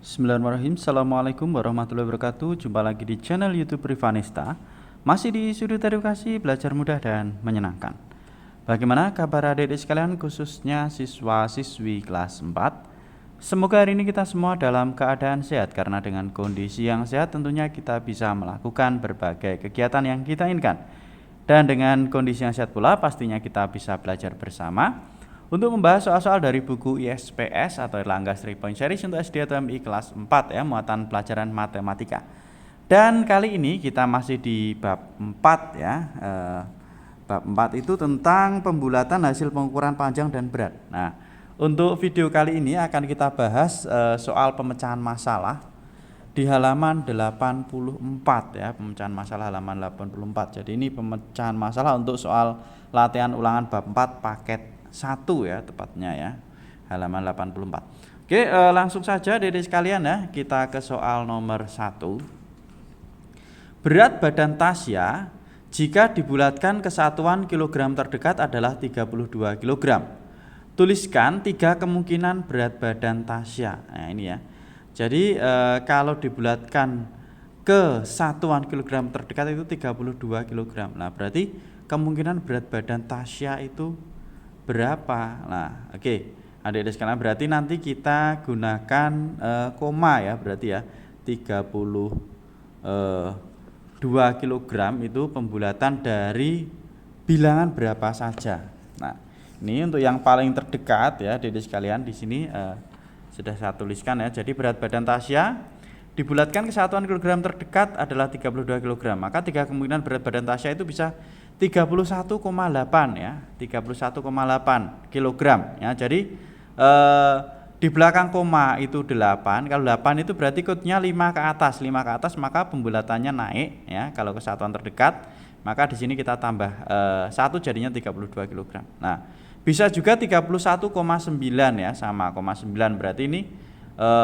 Bismillahirrahmanirrahim. Assalamualaikum warahmatullahi wabarakatuh. Jumpa lagi di channel YouTube Rivanista. Masih di sudut edukasi, belajar mudah dan menyenangkan. Bagaimana kabar adik-adik sekalian, khususnya siswa-siswi kelas 4? Semoga hari ini kita semua dalam keadaan sehat, karena dengan kondisi yang sehat tentunya kita bisa melakukan berbagai kegiatan yang kita inginkan. Dan dengan kondisi yang sehat pula pastinya kita bisa belajar bersama untuk membahas soal-soal dari buku ISPS atau Erlangga 3-Point Series untuk SD atau MI kelas 4 ya, muatan pelajaran matematika. Dan kali ini kita masih di bab 4 ya. Bab 4 itu tentang pembulatan hasil pengukuran panjang dan berat. Nah, untuk video kali ini akan kita bahas soal pemecahan masalah di halaman 84 ya, pemecahan masalah halaman 84. Jadi ini pemecahan masalah untuk soal latihan ulangan bab 4 paket 1 ya, tepatnya ya, halaman 84. Oke, langsung saja adik-adik sekalian ya, kita ke soal nomor 1. Berat badan Tasya jika dibulatkan ke satuan kilogram terdekat adalah 32 kg. Tuliskan 3 kemungkinan berat badan Tasya. Nah ini ya. Jadi kalau dibulatkan ke satuan kilogram terdekat itu 32 kg. Nah berarti kemungkinan berat badan Tasya itu berapa? Nah oke, adik-adik sekalian, berarti nanti kita gunakan koma ya, berarti ya 32 kg itu pembulatan dari bilangan berapa saja. Nah ini untuk yang paling terdekat ya adik-adik sekalian, di sini sudah saya tuliskan ya. Jadi berat badan Tasya dibulatkan ke satuan kilogram terdekat adalah 32 kg. Maka 3 kemungkinan berat badan Tasya itu bisa 31,8 ya, 31,8 kg ya. Jadi di belakang koma itu 8. Kalau 8 itu berarti ikutnya 5 ke atas. 5 ke atas maka pembulatannya naik ya. Kalau ke satuan terdekat, maka di sini kita tambah 1 jadinya 32 kg. Nah, bisa juga 31,9 ya, sama 9 berarti ini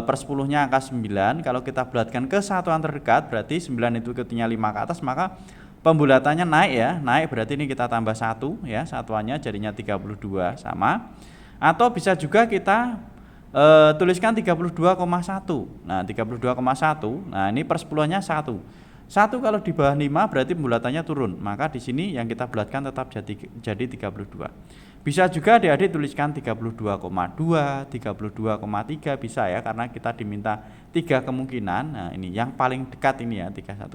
per 10-nya angka 9. Kalau kita bulatkan ke satuan terdekat berarti 9 itu ikutnya 5 ke atas, maka pembulatannya naik ya, naik berarti ini kita tambah 1 ya, satuannya jadinya 32 sama. Atau bisa juga kita tuliskan 32,1. Nah 32,1, nah ini per 10-nya 1 kalau di bawah 5 berarti pembulatannya turun, maka di sini yang kita bulatkan tetap jadi 32. Bisa juga adik-adik tuliskan 32,2, 32,3 bisa ya, karena kita diminta 3 kemungkinan. Nah ini yang paling dekat ini ya, 31,8,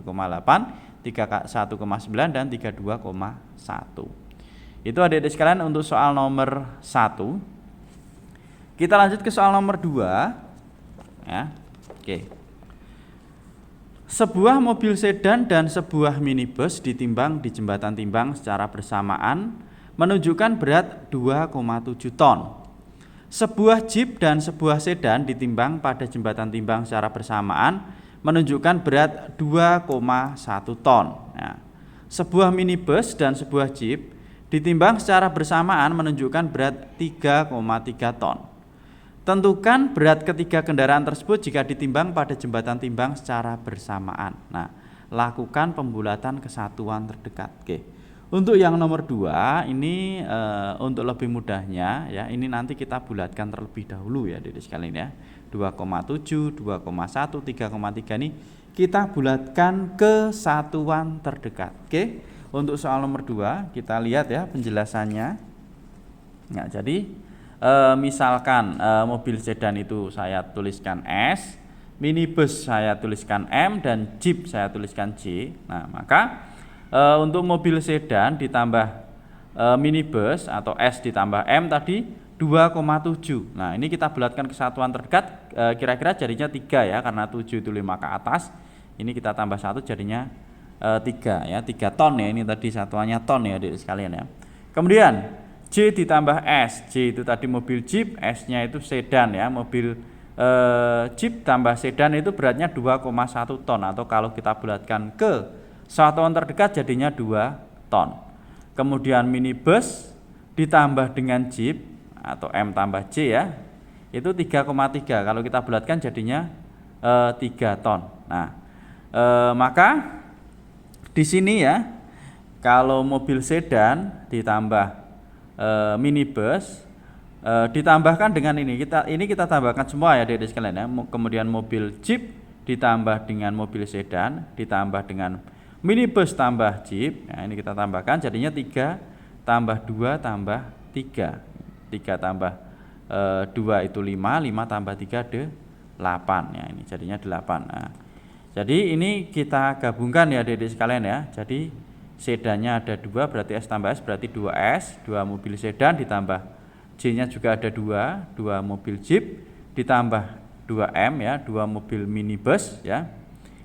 31,9 dan 32,1. Itu adik-adik sekalian untuk soal nomor 1. Kita lanjut ke soal nomor 2 ya. Oke. Sebuah mobil sedan dan sebuah minibus ditimbang di jembatan timbang secara bersamaan menunjukkan berat 2,7 ton. Sebuah jeep dan sebuah sedan ditimbang pada jembatan timbang secara bersamaan menunjukkan berat 2,1 ton. Nah, sebuah minibus dan sebuah jeep ditimbang secara bersamaan menunjukkan berat 3,3 ton. Tentukan berat ketiga kendaraan tersebut jika ditimbang pada jembatan timbang secara bersamaan. Nah, lakukan pembulatan ke satuan terdekat. Oke. Untuk yang nomor 2 ini untuk lebih mudahnya ya, ini nanti kita bulatkan terlebih dahulu ya adik-adik sekalian ya. 2,7, 2,1, 3,3 ini kita bulatkan ke satuan terdekat. Oke. Untuk soal nomor 2 kita lihat ya penjelasannya. Nah, jadi misalkan mobil sedan itu saya tuliskan S, minibus saya tuliskan M, dan jeep saya tuliskan J. Nah maka untuk mobil sedan ditambah minibus atau S ditambah M tadi 2,7. Nah ini kita bulatkan ke satuan terdekat, kira-kira jadinya 3 ya, karena 7 itu 5 ke atas. Ini kita tambah 1 jadinya 3 ya, 3 ton ya, ini tadi satuannya ton ya adik sekalian ya. Kemudian J ditambah S, J itu tadi mobil jeep, S-nya itu sedan ya, mobil jeep tambah sedan itu beratnya 2,1 ton, atau kalau kita bulatkan ke satuan terdekat jadinya 2 ton. Kemudian minibus ditambah dengan jeep atau M tambah J ya, itu 3,3, kalau kita bulatkan jadinya 3 ton. Nah maka di sini ya, kalau mobil sedan ditambah minibus ditambahkan dengan ini kita tambahkan semua ya adik-adik sekalian ya. Kemudian mobil jeep ditambah dengan mobil sedan ditambah dengan minibus tambah jeep. Nah, ini kita tambahkan jadinya 3 tambah 2 tambah 3. 3 tambah 2 itu 5, 5 tambah 3 8 ya, ini jadinya 8. Nah, jadi ini kita gabungkan ya adik-adik sekalian ya. Jadi sedannya ada 2 berarti S tambah S berarti 2S, 2 mobil sedan ditambah J-nya juga ada 2 mobil jeep ditambah 2M ya, 2 mobil minibus ya.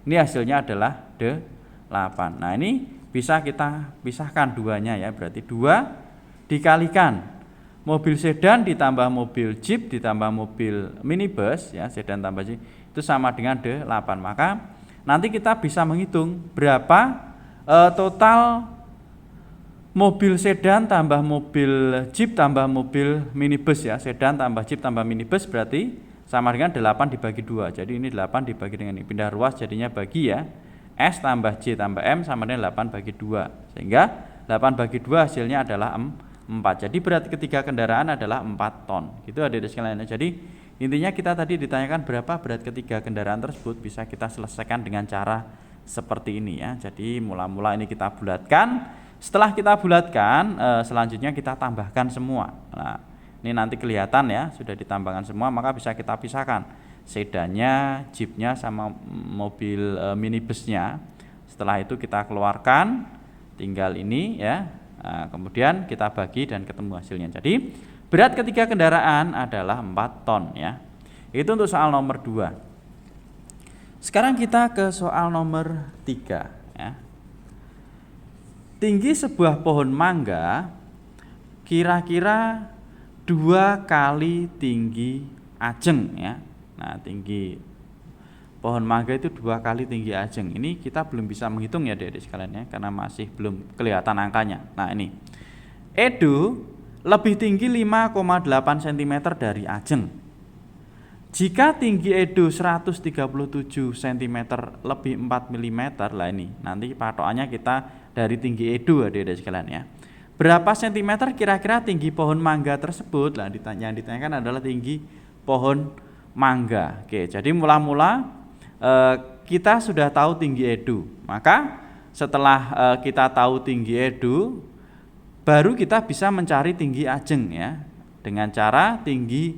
Ini hasilnya adalah 8. Nah, ini bisa kita pisahkan duanya ya, berarti 2 dikalikan mobil sedan ditambah mobil jeep ditambah mobil minibus ya, sedan tambah jeep itu sama dengan 8. Maka nanti kita bisa menghitung berapa total mobil sedan tambah mobil jeep tambah mobil minibus ya, sedan tambah jeep tambah minibus berarti sama dengan 8 dibagi 2. Jadi ini 8 dibagi dengan ini, pindah ruas jadinya bagi ya, S tambah J tambah M sama dengan 8 bagi 2. Sehingga 8 bagi 2 hasilnya adalah 4. Jadi berat ketiga kendaraan adalah 4 ton. Gitu adik-adik sekalian. Jadi intinya kita tadi ditanyakan berapa berat ketiga kendaraan tersebut, bisa kita selesaikan dengan cara seperti ini ya. Jadi mula-mula ini kita bulatkan. Setelah kita bulatkan, selanjutnya kita tambahkan semua. Nah, ini nanti kelihatan ya, sudah ditambahkan semua, maka bisa kita pisahkan sedannya, jeepnya sama mobil minibusnya. Setelah itu kita keluarkan, tinggal ini ya. Nah, kemudian kita bagi dan ketemu hasilnya. Jadi berat ketiga kendaraan adalah 4 ton ya. Itu untuk soal nomor 2. Sekarang kita ke soal nomor 3 ya. Tinggi sebuah pohon mangga kira-kira 2 kali tinggi Ajeng ya. Nah, tinggi pohon mangga itu 2 kali tinggi Ajeng. Ini kita belum bisa menghitung ya adik-adik sekalian ya, karena masih belum kelihatan angkanya. Nah, ini Edo lebih tinggi 5,8 cm dari Ajeng. Jika tinggi Edo 137 cm lebih 4 mm, lah ini nanti patokannya kita dari tinggi Edo adik-adik sekalian ya. Berapa sentimeter kira-kira tinggi pohon mangga tersebut? Lah yang ditanyakan adalah tinggi pohon mangga. Oke, jadi mula-mula kita sudah tahu tinggi Edo. Maka setelah kita tahu tinggi Edo, baru kita bisa mencari tinggi Ajeng ya. Dengan cara tinggi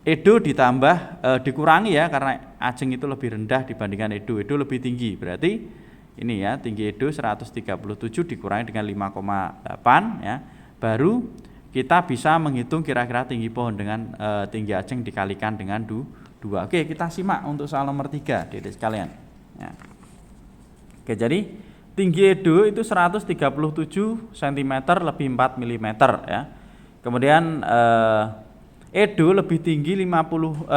Edo ditambah dikurangi ya, karena Ajeng itu lebih rendah dibandingkan Edo. Edo lebih tinggi. Berarti ini ya, tinggi Edo 137 dikurangi dengan 5,8 ya. Baru kita bisa menghitung kira-kira tinggi pohon dengan tinggi Ajeng dikalikan dengan 2. Oke, kita simak untuk soal nomor 3 adik-adik sekalian ya. Oke, jadi tinggi Edo itu 137 cm lebih 4 mm ya. Kemudian Edo lebih tinggi 5,8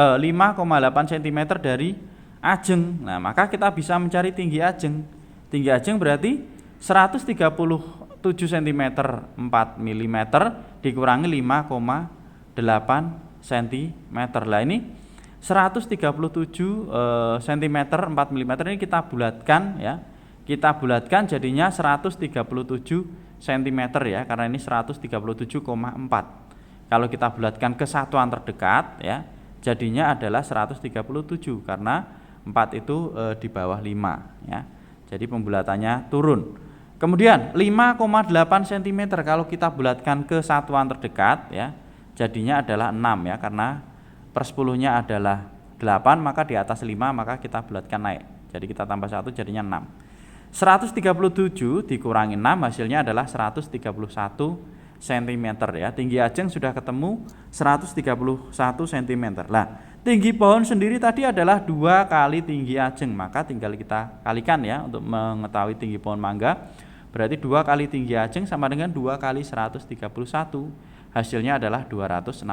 cm dari Ajeng. Nah, maka kita bisa mencari tinggi Ajeng. Tinggi Ajeng berarti 137 cm 4 mm dikurangi 5,8 cm. Lah ini 137 cm 4 mm ini kita bulatkan ya. Kita bulatkan jadinya 137 cm ya, karena ini 137,4. Kalau kita bulatkan ke satuan terdekat ya, jadinya adalah 137 karena 4 itu di bawah 5 ya. Jadi pembulatannya turun. Kemudian 5,8 cm kalau kita bulatkan ke satuan terdekat ya, jadinya adalah 6 ya, karena per 10-nya adalah 8, maka di atas 5 maka kita bulatkan naik. Jadi kita tambah 1 jadinya 6. 137 dikurangi 6 hasilnya adalah 131 cm ya. Tinggi Ajeng sudah ketemu 131 cm. Lah, tinggi pohon sendiri tadi adalah 2 kali tinggi Ajeng, maka tinggal kita kalikan ya untuk mengetahui tinggi pohon mangga. Berarti 2 kali tinggi Ajeng sama dengan 2 kali 131. Hasilnya adalah 262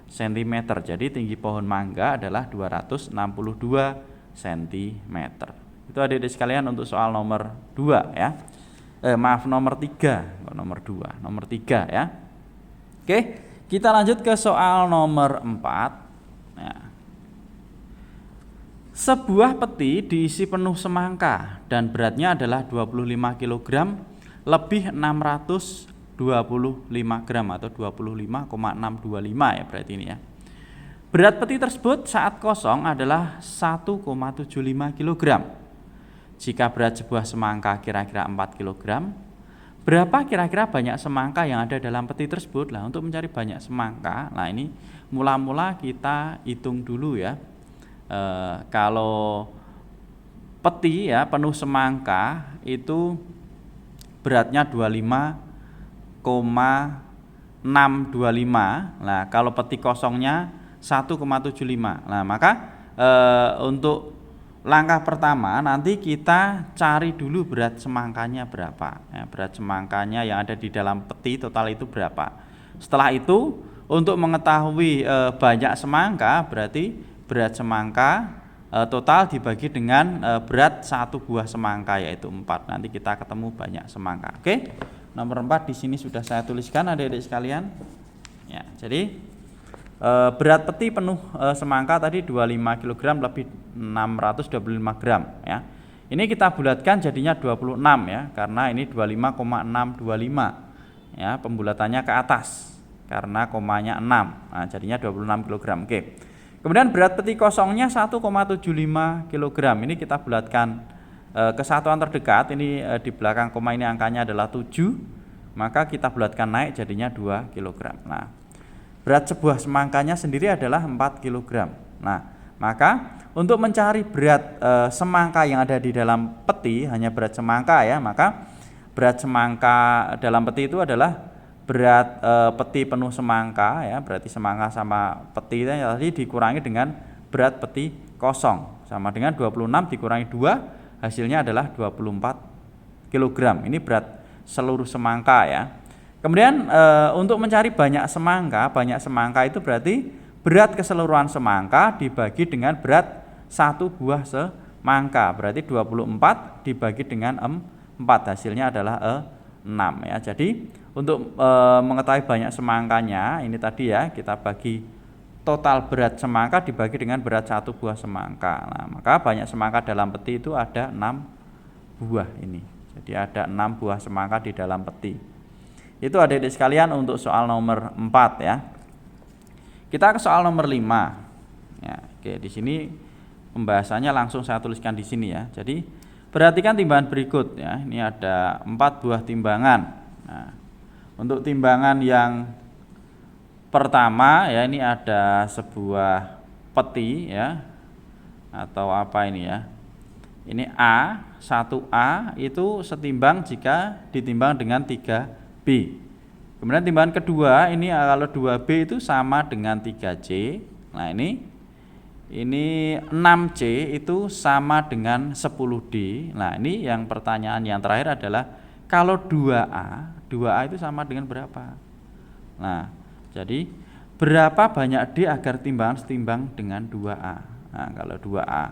cm. Jadi tinggi pohon mangga adalah 262 cm. Itu adik-adik sekalian untuk soal nomor 2 ya. Nomor 3, nomor 2, nomor 3 ya. Oke, kita lanjut ke soal nomor 4. Ya. Sebuah peti diisi penuh semangka dan beratnya adalah 25 kg lebih 600 25 gram atau 25,625 ya berarti ini ya. Berat peti tersebut saat kosong adalah 1,75 kg. Jika berat sebuah semangka kira-kira 4 kg, berapa kira-kira banyak semangka yang ada dalam peti tersebut? Nah, untuk mencari banyak semangka, nah ini mula-mula kita hitung dulu ya. Kalau peti ya penuh semangka itu beratnya 25,625. Nah, kalau peti kosongnya 1,75. Nah, maka untuk langkah pertama nanti kita cari dulu berat semangkanya berapa. Ya, berat semangkanya yang ada di dalam peti total itu berapa. Setelah itu untuk mengetahui banyak semangka berarti berat semangka total dibagi dengan berat satu buah semangka yaitu 4. Nanti kita ketemu banyak semangka. Oke. Nomor 4 di sini sudah saya tuliskan adik-adik sekalian. Ya, jadi berat peti penuh semangka tadi 25 kg lebih 625 gram ya. Ini kita bulatkan jadinya 26 ya, karena ini 25,625 ya, pembulatannya ke atas karena komanya 6. Nah, jadinya 26 kg. Oke. Kemudian berat peti kosongnya 1,75 kg. Ini kita bulatkan kesatuan terdekat. Ini di belakang koma ini angkanya adalah 7. Maka kita bulatkan naik jadinya 2 kg. Nah, berat sebuah semangkanya sendiri adalah 4 kg. Nah, maka untuk mencari berat semangka yang ada di dalam peti, hanya berat semangka ya, maka berat semangka dalam peti itu adalah berat peti penuh semangka ya, berarti semangka sama peti tadi dikurangi dengan berat peti kosong, sama dengan 26 dikurangi 2, hasilnya adalah 24 kg. Ini berat seluruh semangka ya. Kemudian untuk mencari banyak semangka itu berarti berat keseluruhan semangka dibagi dengan berat satu buah semangka, berarti 24 dibagi dengan 4, hasilnya adalah 6 ya. Jadi untuk mengetahui banyak semangkanya ini tadi ya, kita bagi total berat semangka dibagi dengan berat satu buah semangka. Nah, maka banyak semangka dalam peti itu ada 6 buah ini. Jadi ada 6 buah semangka di dalam peti. Itu adik-adik sekalian untuk soal nomor 4 ya. Kita ke soal nomor 5. Ya, oke, di sini pembahasannya langsung saya tuliskan di sini ya. Jadi perhatikan timbangan berikut ya. Ini ada 4 buah timbangan. Nah, untuk timbangan yang pertama ya, ini ada sebuah peti ya, atau apa ini ya. Ini A, 1A itu setimbang jika ditimbang dengan 3B. Kemudian timbangan kedua ini kalau 2B itu sama dengan 3C. Nah, ini 6C itu sama dengan 10D. Nah, ini yang pertanyaan yang terakhir adalah kalau 2A itu sama dengan berapa? Nah, jadi berapa banyak D agar timbangan setimbang dengan 2A? Nah, kalau 2A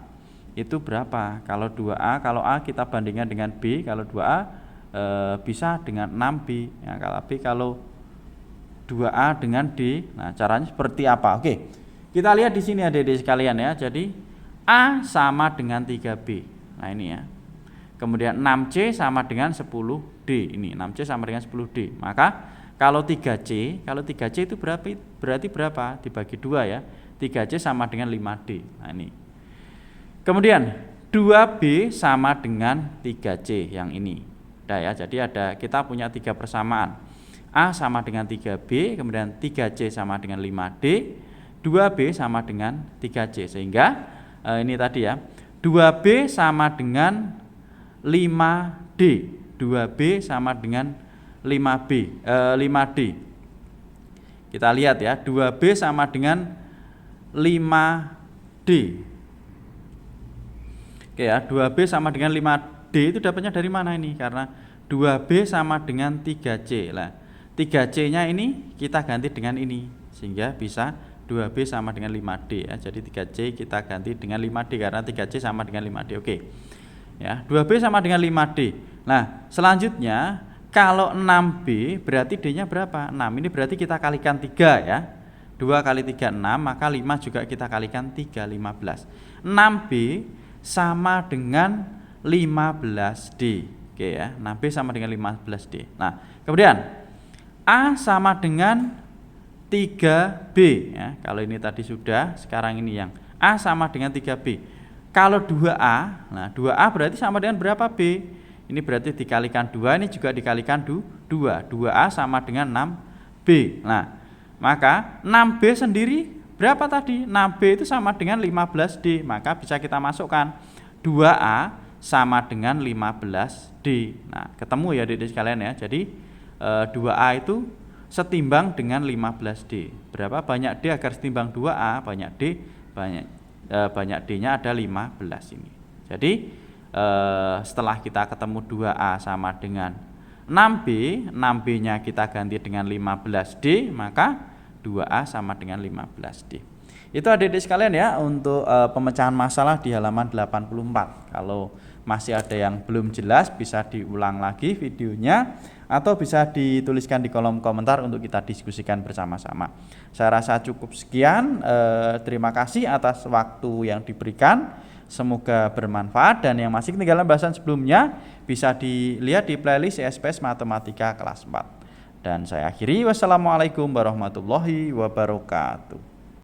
itu berapa? Kalau 2A, kalau A kita bandingkan dengan B, kalau 2A bisa dengan 6B. Ya, kalau B, kalau 2A dengan D. Nah, caranya seperti apa? Oke. Kita lihat di sini adik-adik sekalian ya. Jadi A sama dengan 3B. Nah, ini ya. Kemudian 6C sama dengan 10D. Ini 6C sama dengan 10D. Maka kalau 3C itu berarti berapa? Dibagi 2 ya. 3C sama dengan 5D. Nah, ini. Kemudian 2B sama dengan 3C yang ini. Nah, ya, jadi kita punya 3 persamaan. A sama dengan 3B, kemudian 3C sama dengan 5D, 2B sama dengan 3C. Sehingga ini tadi ya, 2B sama dengan 5D, 2B sama dengan 5D. Kita lihat ya, 2B sama dengan 5D. Oke ya, 2B sama dengan 5D itu dapatnya dari mana ini? Karena 2B sama dengan 3C. Lah, 3C-nya ini kita ganti dengan ini sehingga bisa 2B sama dengan 5D ya. Jadi 3C kita ganti dengan 5D karena 3C sama dengan 5D. Oke. Ya, 2B sama dengan 5D. Nah, selanjutnya kalau 6B berarti D-nya berapa? 6. Ini berarti kita kalikan 3 ya. 2 kali 3 6, maka 5 juga kita kalikan 3, 15. 6B sama dengan 15D. Oke ya, 6B sama dengan 15D. Nah, kemudian A sama dengan 3B ya. Kalau ini tadi sudah, sekarang ini yang A sama dengan 3B. Kalau 2A, nah 2A berarti sama dengan berapa B? Ini berarti dikalikan 2, ini juga dikalikan 2. 2A sama dengan 6B. Nah, maka 6B sendiri berapa tadi? 6B itu sama dengan 15D. Maka bisa kita masukkan 2A sama dengan 15D. Nah, ketemu ya adik-adik sekalian ya. Jadi 2A itu setimbang dengan 15D. Berapa banyak D agar setimbang 2A? Banyak D, banyak D-nya ada 15 ini. Jadi setelah kita ketemu 2A sama dengan 6B, 6B-nya kita ganti dengan 15D, maka 2A sama dengan 15D. Itu adik-adik sekalian ya untuk pemecahan masalah di halaman 84. Kalau masih ada yang belum jelas bisa diulang lagi videonya atau bisa dituliskan di kolom komentar untuk kita diskusikan bersama-sama. Saya rasa cukup sekian. Terima kasih atas waktu yang diberikan. Semoga bermanfaat, dan yang masih ketinggalan bahasan sebelumnya bisa dilihat di playlist SPS Matematika kelas 4. Dan saya akhiri, wassalamualaikum warahmatullahi wabarakatuh.